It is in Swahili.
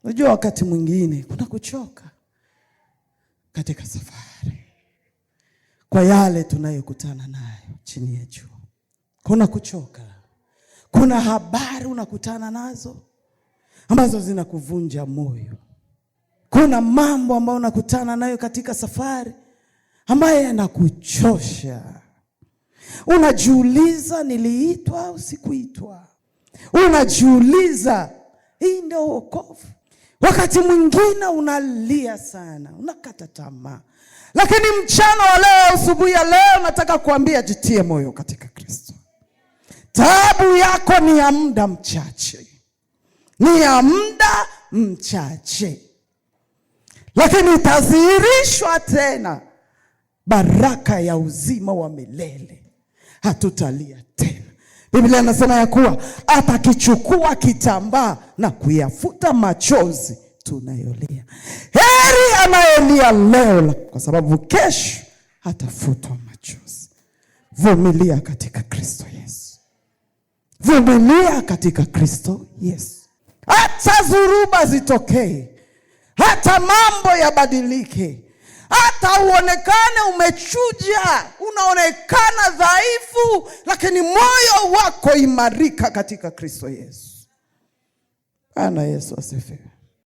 Unajua wakati mwingine kuna kuchoka katika safari, kwa yale tunayokutana nayo chini ya jua. Kuna kuchoka, kuna habari unakutana nazo ambazo zinakuvunja moyo. Kuna mambo ambayo unakutana nayo katika safari ambayo yanakuchosha. Unajiuliza, niliitwa au sikuitwa? Unajiuliza, hii ndio wokovu? Wakati mwingine unalia sana, unakata tamaa. Lakini mchana wa leo, asubuhi ya leo, nataka kuambia jitie moyo katika Kristo. Taabu yako ni ya muda mchache. Ni ya muda mchache. Lakini itadhihirishwa tena baraka ya uzima wa milele. Hatutalia tena. Biblia inasema ya kuwa atakichukua kitambaa na kuyafuta machozi tunayolia. Heri anayelia leo, kwa sababu kesho hatafutwa machozi. Vumilia katika Kristo Yesu. Vumilia katika Kristo Yesu. Hata dhuruba zitokee, hata mambo yabadilike, hata uonekane umechuja, unaonekana dhaifu, lakini moyo wako imarika katika Kristo Yesu. Bwana Yesu asifiwe.